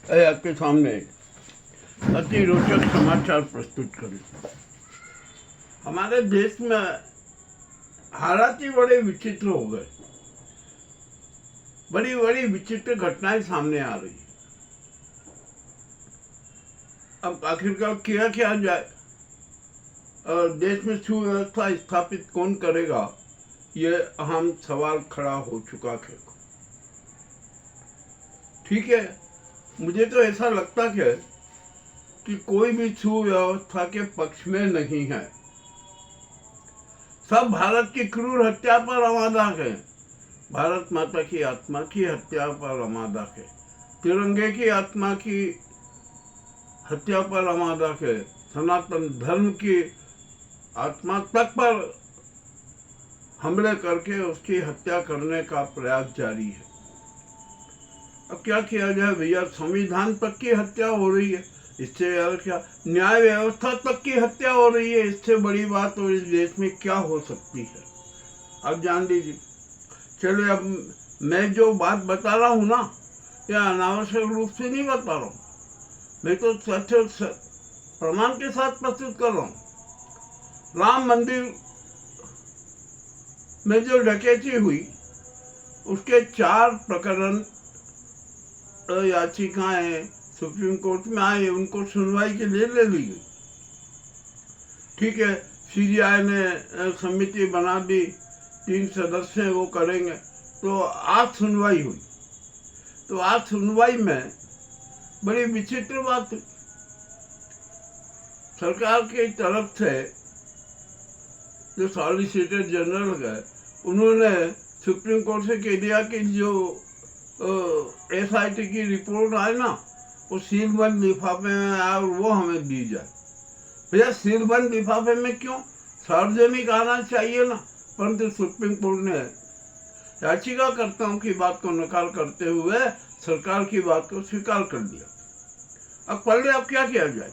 आपके सामने अति रोचक समाचार प्रस्तुत करें। हमारे देश में हालात ही बड़े विचित्र हो गए, बड़ी बड़ी विचित्र घटनाएं सामने आ रही। अब आखिरकार किया क्या जाए और देश में सुव्यवस्था स्थापित कौन करेगा, ये अहम सवाल खड़ा हो चुका है। ठीक है, मुझे तो ऐसा लगता है कि कोई भी सुव्यवस्था के पक्ष में नहीं है। सब भारत की क्रूर हत्या पर आमादा है, भारत माता की आत्मा की हत्या पर आमादा है, तिरंगे की आत्मा की हत्या पर आमादा है, सनातन धर्म की आत्मा तक पर हमले करके उसकी हत्या करने का प्रयास जारी है। अब क्या किया जाए भैया, संविधान तक की हत्या हो रही है, इससे यार क्या, न्याय व्यवस्था तक की हत्या हो रही है, इससे बड़ी बात और इस देश में क्या हो सकती है। अब जान लीजिए। चलिए, अब मैं जो बात बता रहा हूँ ना, यह अनावश्यक रूप से नहीं बता रहा हूँ, मैं तो तथ्य प्रमाण के साथ प्रस्तुत कर रहा हूँ। राम मंदिर में जो डकैती हुई, उसके 4 प्रकरण याचिकाएं सुप्रीम कोर्ट में आए, उनको सुनवाई के लिए ले ली गई। ठीक है, सीबीआई ने समिति बना दी, 3 सदस्य वो करेंगे। तो आज सुनवाई हुई। तो आज सुनवाई में बड़ी विचित्र बात हुई। सरकार की तरफ से जो सॉलिसिटर जनरल गए, उन्होंने सुप्रीम कोर्ट से कह दिया कि जो SIT की रिपोर्ट आए ना, वो सीलबंद लिफाफे में आए और वो हमें दी जाए। भैया, सीलबंद लिफाफे में क्यों, सार्वजनिक आना चाहिए ना। परंतु सुप्रीम कोर्ट ने याचिकाकर्ताओं की बात को नकार करते हुए सरकार की बात को स्वीकार कर दिया। अब पहले अब क्या किया जाए।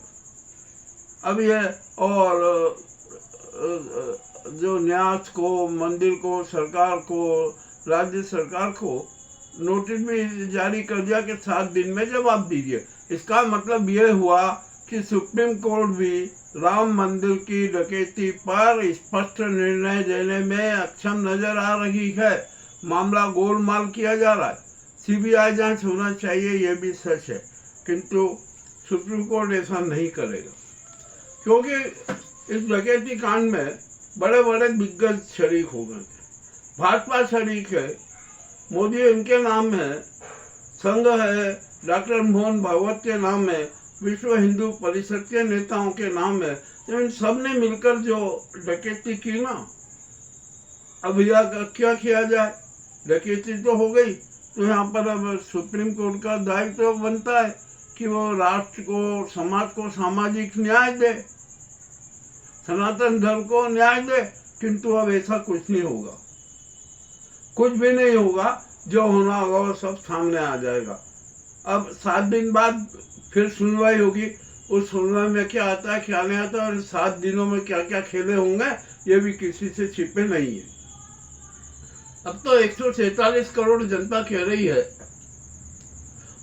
अब ये और जो न्यास को, मंदिर को, सरकार को, राज्य सरकार को नोटिस भी जारी कर दिया कि 7 दिन में जवाब दीजिए। इसका मतलब यह हुआ कि सुप्रीम कोर्ट भी राम मंदिर की डकैती पर स्पष्ट निर्णय देने में अक्षम नजर आ रही है। मामला गोलमाल किया जा रहा है, CBI जांच होना चाहिए, यह भी सच है, किंतु सुप्रीम कोर्ट ऐसा नहीं करेगा, क्योंकि इस डकैती कांड में बड़े बड़े दिग्गज शरीक हो गए। भाजपा शरीक है, मोदी इनके नाम है, संघ है, डॉक्टर मोहन भागवत के नाम है, विश्व हिंदू परिषद के नेताओं के नाम है। तो इन सब ने मिलकर जो डकैती की ना, अब क्या किया जाए। डकैती तो हो गई, तो यहाँ पर अब सुप्रीम कोर्ट का दायित्व तो बनता है कि वो राष्ट्र को, समाज को सामाजिक न्याय दे, सनातन धर्म को न्याय दे। किंतु अब ऐसा कुछ नहीं होगा, कुछ भी नहीं होगा। जो होना होगा वो सब सामने आ जाएगा। अब 7 दिन बाद फिर सुनवाई होगी। उस सुनवाई में क्या आता है, क्या नहीं आता, और 7 दिनों में क्या क्या खेले होंगे, ये भी किसी से छिपे नहीं है। अब तो 147 करोड़ जनता कह रही है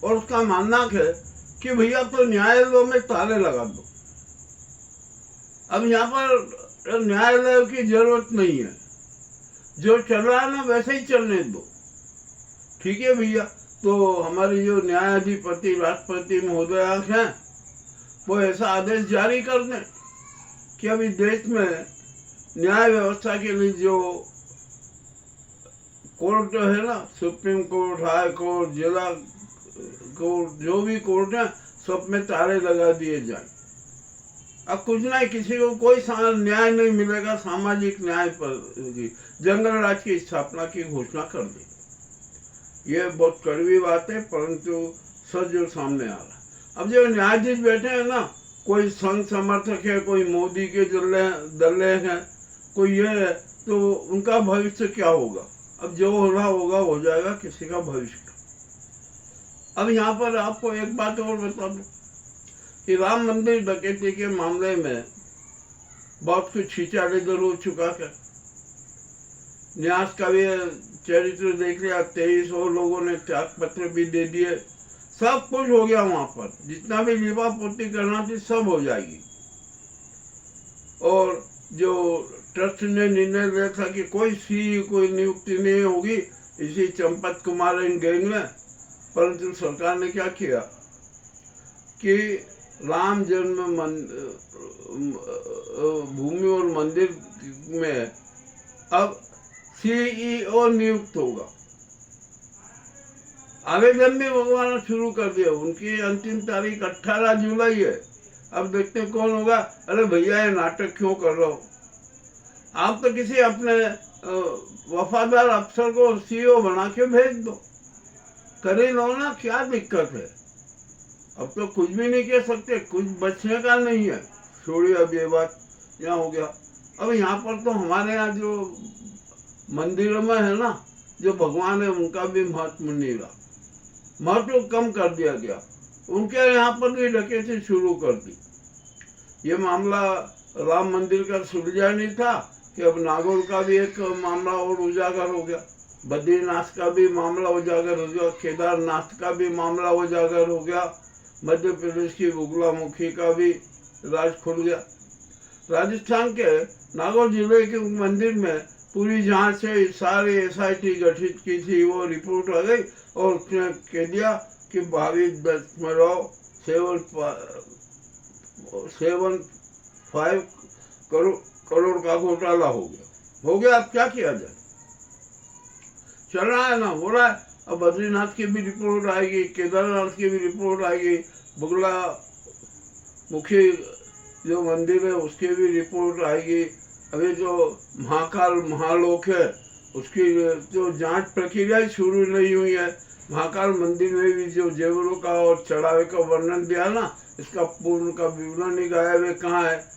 और उसका मानना है कि भैया तो न्यायालयों में ताले लगा दो। अब यहाँ पर न्यायालय की जरूरत नहीं है, जो चल रहा है ना वैसे ही चलने दो। ठीक है भैया, तो हमारी जो न्यायाधिपति राष्ट्रपति महोदय हैं, वो ऐसा आदेश जारी कर दें कि अभी देश में न्याय व्यवस्था के लिए जो कोर्ट है ना, सुप्रीम कोर्ट, हाई कोर्ट, जिला कोर्ट, जो भी कोर्ट है, सब में ताले लगा दिए जाए। अब कुछ नहीं, किसी को कोई न्याय नहीं मिलेगा, सामाजिक न्याय पर जंगल राज की स्थापना की घोषणा कर दी। ये बहुत कड़वी बात है, परंतु सच जो सामने आ रहा। अब जो न्यायाधीश बैठे हैं ना, कोई संघ समर्थक है, कोई मोदी के दल्ले हैं, कोई ये है, तो उनका भविष्य क्या होगा। अब जो हो रहा होगा हो जाएगा, किसी का भविष्य। अब यहाँ पर आपको एक बात और बता दूं कि राम मंदिर डकैती के मामले में बहुत कुछ खींचा इधर हो चुका है। न्यास का भी चरित्र देख लिया, 23 और लोगों ने त्याग पत्र भी दे दिए। सब कुछ हो गया वहां पर, जितना भी लिपा पोती करना थी सब हो जाएगी। और जो ट्रस्ट ने निर्णय लिया था कि कोई नियुक्ति नहीं होगी इसी चंपत कुमार गैंग में, परंतु सरकार ने क्या किया कि राम जन्म भूमि और मंदिर में अब सीईओ नियुक्त होगा। आवेदन भी भगवान शुरू कर दिया। उनकी अंतिम तारीख 18 जुलाई है। अब देखते हैं कौन होगा। अरे भैया ये नाटक क्यों कर रहे हो? आप तो किसी अपने वफादार अफसर को सीईओ बना के भेज दो, कर ही लो ना, क्या दिक्कत है? अब तो कुछ भी नहीं कह सकते, कुछ बचने का नहीं है। छोड़िए अब ये बात, यहाँ हो गया। अब यहाँ पर तो हमारे यहाँ जो मंदिरों में है ना, जो भगवान है उनका भी महत्व नहीं रहा, महत्व कम कर दिया गया। उनके यहाँ पर भी डकैती शुरू कर दी। ये मामला राम मंदिर का सुलझा नहीं था कि अब नागौर का भी एक मामला और उजागर हो गया, बद्रीनाथ का भी मामला उजागर हो गया, केदारनाथ का भी मामला उजागर हो गया, मध्य प्रदेश की बगुलामुखी का भी राज खुल गया। राजस्थान के नागौर जिले के मंदिर में पूरी जांच से सारी SIT गठित की थी, वो रिपोर्ट आ गई और उसने कह दिया कि 22.75 करोड़ का घोटाला हो गया। अब क्या किया जाए? चल रहा है ना, हो रहा है। अब बद्रीनाथ की भी रिपोर्ट आएगी, केदारनाथ की भी रिपोर्ट आएगी, बगुला मुखी जो मंदिर है उसकी भी रिपोर्ट आएगी। अभी जो महाकाल महालोक है उसकी जो जांच प्रक्रिया शुरू नहीं हुई है। महाकाल मंदिर में भी जो जेवरों का और चढ़ावे का वर्णन दिया ना, इसका पूर्ण का विवरण नहीं गायब है। कहाँ है?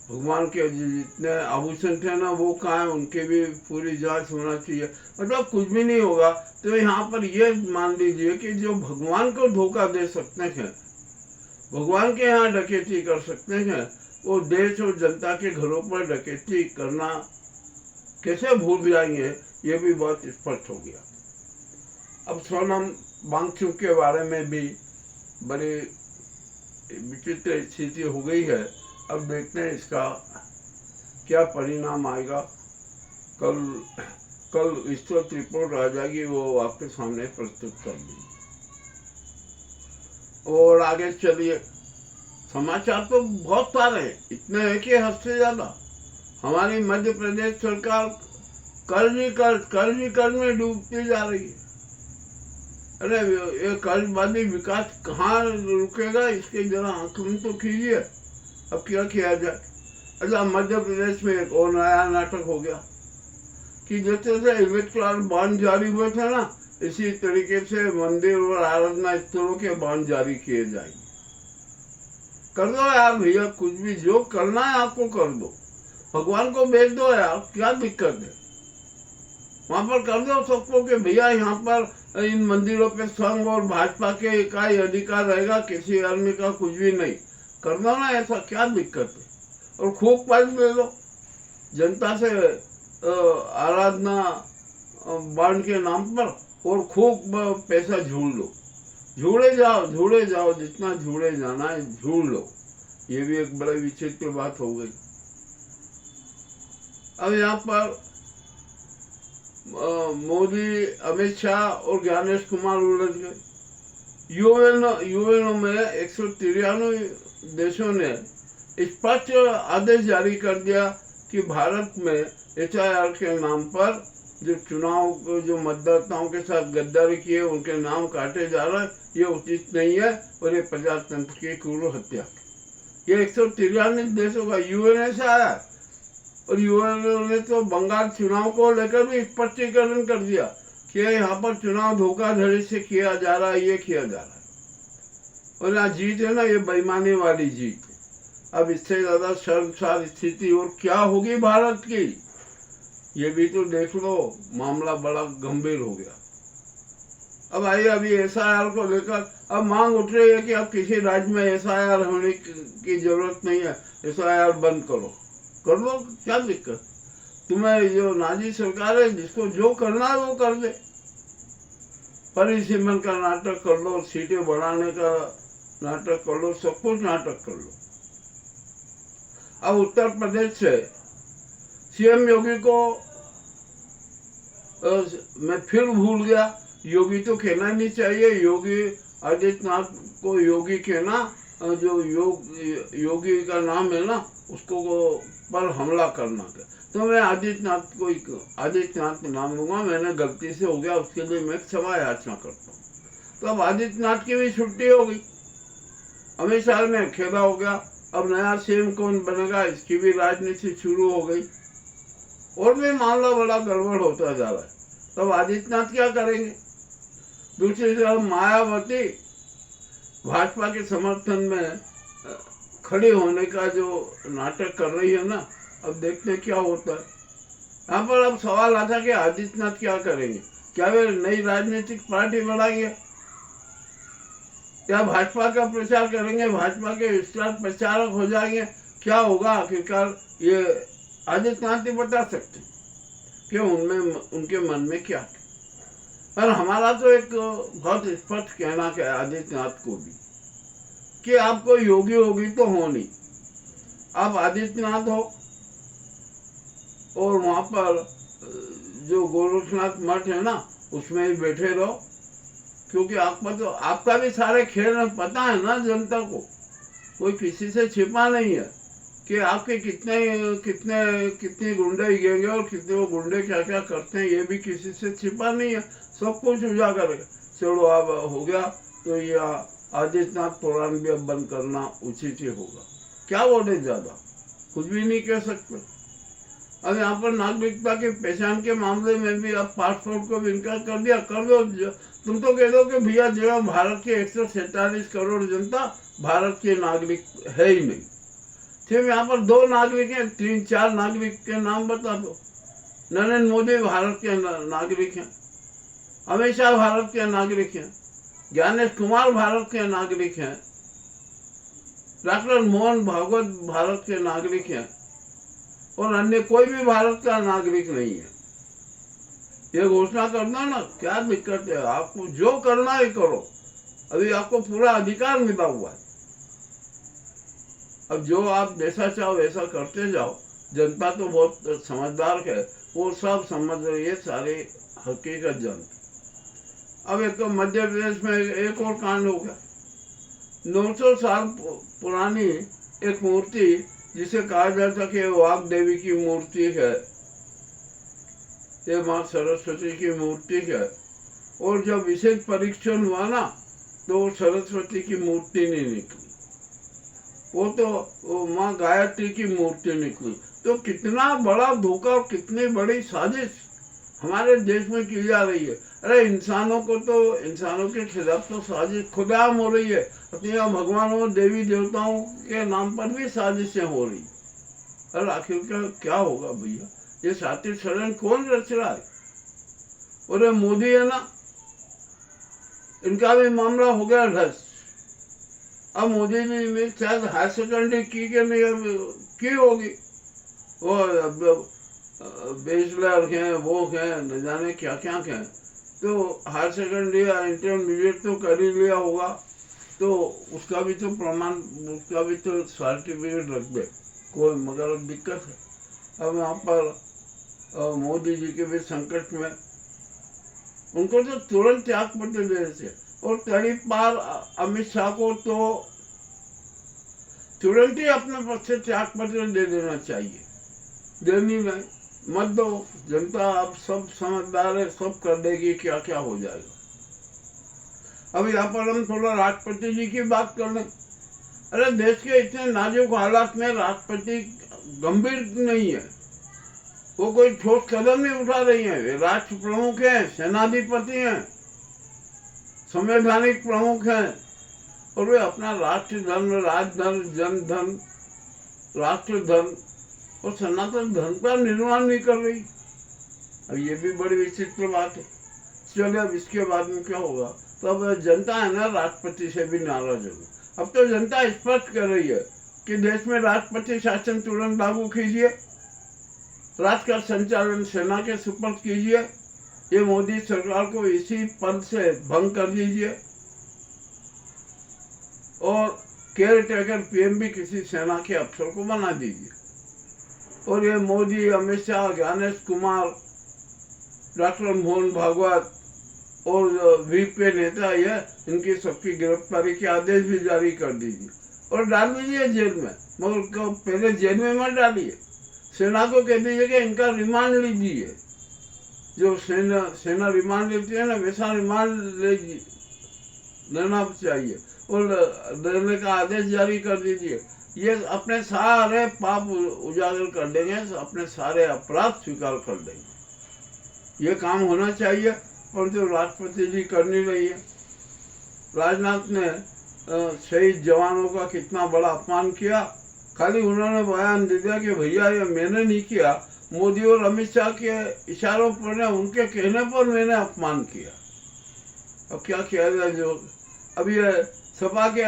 भगवान के जितने आभूषण थे ना वो कहाँ है? उनके भी पूरी जांच होना चाहिए। मतलब कुछ भी नहीं होगा। तो यहाँ पर ये मान लीजिए कि जो भगवान को धोखा दे सकते हैं, भगवान के यहाँ डकैती कर सकते हैं, वो देश और जनता के घरों पर डकैती करना कैसे भूल जाएंगे? ये भी बहुत स्पष्ट हो गया। अब सोनम वांगचुक के बारे में भी बड़ी विचित्र स्थिति हो गई है। अब देखते हैं इसका क्या परिणाम आएगा। कल विस्तृत रिपोर्ट आ जाएगी, वो आपके सामने प्रस्तुत कर दी। और आगे चलिए, समाचार तो बहुत सारे हैं, इतने हैं कि हद से ज्यादा। हमारी मध्य प्रदेश सरकार कर्ज में डूबती जा रही है। अरे ये कर्जबादी विकास कहाँ रुकेगा? इसके जरा आकलन तो कीजिए। अब क्या किया जाए? अच्छा, मध्य प्रदेश में एक और नया नाटक हो गया कि जैसे से इलेक्ट्रल बॉन्ड जारी हुए थे ना, इसी तरीके से मंदिर और आराधना स्थलों के बॉन्ड जारी किए जाएंगे। कर दो यार भैया, कुछ भी जो करना है आपको कर दो, भगवान को भेज दो यार, क्या दिक्कत है? वहां पर कर दो सबको कि भैया यहाँ पर इन मंदिरों पे संघ और भाजपा के का ही अधिकार रहेगा, किसी अन्य का कुछ भी नहीं। कर दो ना, ऐसा क्या दिक्कत है? और खूब पैसे ले लो जनता से आराधना बांड के नाम पर, और खूब पैसा झूल लो, झूले जाओ, जितना झूले जाना है झूल लो। ये भी एक बड़ी विचित्र बात हो गई। अब यहाँ पर मोदी, अमित शाह और ज्ञानेश कुमार उलझ गए। यूएनओ में 193 देशों ने स्पष्ट आदेश जारी कर दिया कि भारत में HIR के नाम पर जो चुनाव जो मतदाताओं के साथ गद्दारी किए उनके नाम काटे जा रहे हैं, ये उचित नहीं है और ये प्रजातंत्र की क्रूर हत्या। ये 193 देशों का UN से आया और UN ने तो बंगाल चुनाव को लेकर भी स्पष्टीकरण कर दिया कि यहाँ पर चुनाव धोखाधड़ी से किया जा रहा है, ये किया जा रहा है। और यहाँ जीत है ना, ये बेईमानी वाली जीत है। अब इससे ज्यादा शर्मसार स्थिति और क्या होगी भारत की, ये भी तो देख लो। मामला बड़ा गंभीर हो गया। अब आइए, अभी SIR को लेकर अब मांग उठ रही है कि अब किसी राज्य में SIR होने की जरूरत नहीं है, SIR बंद करो। कर लो, क्या दिक्कत? तुम्हें जो नाजी सरकार है, जिसको जो करना है वो कर दे, परिसीमन का नाटक कर लो, सीटें बढ़ाने का नाटक कर लो, सब कुछ नाटक कर लो। अब उत्तर प्रदेश से सीएम योगी को मैं फिर भूल गया, योगी तो कहना नहीं चाहिए, योगी आदित्यनाथ को योगी कहना, जो योगी का नाम है ना उसको पर हमला करना का, तो मैं आदित्यनाथ नाम लूंगा, मैंने गलती से हो गया, उसके लिए मैं क्षमा याचना करता हूँ। तो अब आदित्यनाथ की भी छुट्टी हो गई, अमित शाह में खेला हो गया, अब नया सीएम कौन बनेगा इसकी भी राजनीति शुरू हो गई, और भी मामला बड़ा गड़बड़ होता जा रहा है। तब आदित्यनाथ क्या करेंगे? दूसरी तरफ मायावती भाजपा के समर्थन में खड़े होने का जो नाटक कर रही है ना, अब देखते हैं क्या होता है। यहाँ पर अब सवाल आता कि आदित्यनाथ क्या करेंगे? क्या वे नई राजनीतिक पार्टी बढ़ाएंगे या भाजपा का प्रचार करेंगे, भाजपा के विस्तार प्रचारक हो जाएंगे? क्या होगा आखिरकार ये आदित्यनाथ ही बता सकते कि उनमें उनके मन में क्या। पर हमारा तो एक बहुत स्पष्ट कहना है आदित्यनाथ को भी कि आपको योगी होगी तो हो नहीं, आप आदित्यनाथ हो और वहां पर जो गोरखनाथ मठ है ना उसमें ही बैठे रहो, क्योंकि आपका भी सारे खेल में पता है ना जनता को, कोई किसी से छिपा नहीं है कि आपके कितने गुंडे गिरेंगे और कितने वो गुंडे क्या क्या करते हैं, ये भी किसी से छिपा नहीं है, सब कुछ उजागर है। चलो अब हो गया तो ये आदित्यनाथ पुराण भी अब बंद करना उचित ही होगा। क्या बोले, ज्यादा कुछ भी नहीं कह सकते। अब यहाँ पर नागरिकता की पहचान के मामले में भी अब पासपोर्ट को भी इनकार कर दिया, कर दो, तुम तो कह दो कि भैया जो भारत के 147 करोड़ जनता भारत के नागरिक है ही नहीं। फिर यहाँ पर 2 नागरिक हैं, 3-4 नागरिक के नाम बता दो। नरेंद्र मोदी भारत के नागरिक हैं, अमित शाह भारत के नागरिक हैं, ज्ञानेश कुमार भारत के नागरिक हैं, डॉक्टर मोहन भागवत भारत के नागरिक हैं, और अन्य कोई भी भारत का नागरिक नहीं है। ये घोषणा करना ना, क्या दिक्कत है? आपको जो करना है करो, अभी आपको पूरा अधिकार मिला हुआ है। अब जो आप जैसा चाहो वैसा करते जाओ, जनता तो बहुत समझदार है, वो सब समझ रही है, सारी हकीकत जानती। अब एक मध्य प्रदेश में एक और कांड हो गया, 900 साल पुरानी एक मूर्ति जिसे कहा जाता कि वाग देवी की मूर्ति है, ये माँ सरस्वती की मूर्ति है, और जब विशेष परीक्षण हुआ ना तो सरस्वती की मूर्ति नहीं निकली, वो माँ गायत्री की मूर्ति निकली। तो कितना बड़ा धोखा और कितनी बड़ी साजिश हमारे देश में की जा रही है। अरे इंसानों के खिलाफ तो साजिश खुदाम हो रही है, अपने भगवानों देवी देवताओं के नाम पर भी साजिशें हो रही। अरे आखिर क्या होगा भैया? ये साथी षड्यंत्र कौन रच रहा है? और ये मोदी है ना, इनका भी मामला हो गया ढस। अब मोदी जी ने शायद हायर सेकेंडरी की कि नहीं की होगी, वो बैचलर हैं, वो हैं, न जाने क्या क्या हैं, तो हायर सेकेंडरी या इंटरमीडिएट तो कर ही लिया होगा, तो उसका भी तो प्रमाण, उसका भी तो सर्टिफिकेट रख दे कोई, मगर दिक्कत है। अब यहाँ पर मोदी जी के भी संकट में, उनको तो तुरंत त्याग पत्र देने से, और करीब बार अमित शाह को तो तुरंत ही अपने पद से त्याग पत्र दे देना चाहिए। देनी नहीं, मत दो, जनता अब सब समझदार है, सब कर देगी, क्या क्या हो जाएगा। अब यहाँ पर हम थोड़ा राष्ट्रपति जी की बात कर लें। अरे देश के इतने नाजुक हालात में राष्ट्रपति गंभीर नहीं है, वो कोई ठोस कदम नहीं उठा रही है। वे राष्ट्र प्रमुख हैं, सेनाधिपति हैं, संवैधानिक प्रमुख हैं, और वे अपना राष्ट्र धर्म, राजधर्म, जनधर्म, राष्ट्र धर्म और सनातन धर्म का निर्माण नहीं कर रही। अब ये भी बड़ी विचित्र बात है। चलो अब इसके बाद में क्या होगा? तो अब जनता है ना राष्ट्रपति से भी नाराज होगी। अब तो जनता स्पष्ट कर रही है कि देश में राष्ट्रपति शासन तुरंत लागू कीजिए, राष्ट्र का संचालन सेना के सुपुर्द कीजिए, ये मोदी सरकार को इसी पद से भंग कर दीजिए और केयर टेकर पीएम भी किसी सेना के अफसर को बना दीजिए। और ये मोदी, अमित शाह, ज्ञानेश कुमार, डॉक्टर मोहन भागवत और वीपी नेता, ये इनकी सबकी गिरफ्तारी के आदेश भी जारी कर दीजिए और डाल दीजिए जेल में, मगर पहले जेल में मत डालिए। सेना को कह दीजिए कि इनका रिमांड लीजिए, जो सेना रिमांड लेती है ना, वैसा रिमांड लेना चाहिए और देने का आदेश जारी कर दीजिए। ये अपने सारे पाप उजागर कर देंगे, अपने सारे अपराध स्वीकार कर देंगे। ये काम होना चाहिए और जो राष्ट्रपति जी कर नहीं रही है। राजनाथ ने शहीद जवानों का कितना बड़ा अपमान किया, खाली उन्होंने बयान दे दिया कि भैया ये मैंने नहीं किया, मोदी और अमित शाह के इशारों पर ने, उनके कहने पर मैंने अपमान किया। अब क्या किया जाए? जो अब ये सपा के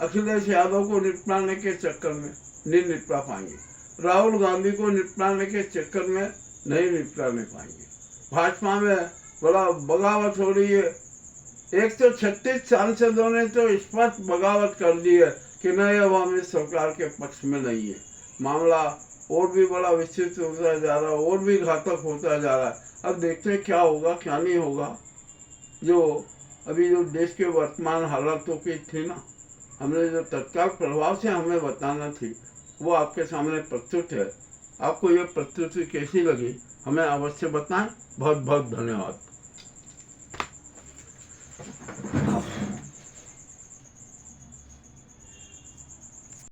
अखिलेश यादव को निपटाने के चक्कर में नहीं निपटा पाएंगे, राहुल गांधी को निपटाने के चक्कर में नहीं निपटाने पाएंगे। भाजपा में बड़ा बगावत हो रही है। 136 सांसदों ने तो स्पष्ट बगावत कर दी है कि नहीं, अब हम इस सरकार के पक्ष में नहीं है। मामला और भी बड़ा विस्तृत होता जा रहा है, और भी घातक होता जा रहा है। अब देखते हैं क्या होगा क्या नहीं होगा। जो अभी जो देश के वर्तमान हालातों की थी ना, हमने जो तत्काल प्रभाव से हमें बताना थी, वो आपके सामने प्रस्तुत है। आपको ये प्रस्तुति कैसी लगी हमें अवश्य बताएं। बहुत बहुत धन्यवाद।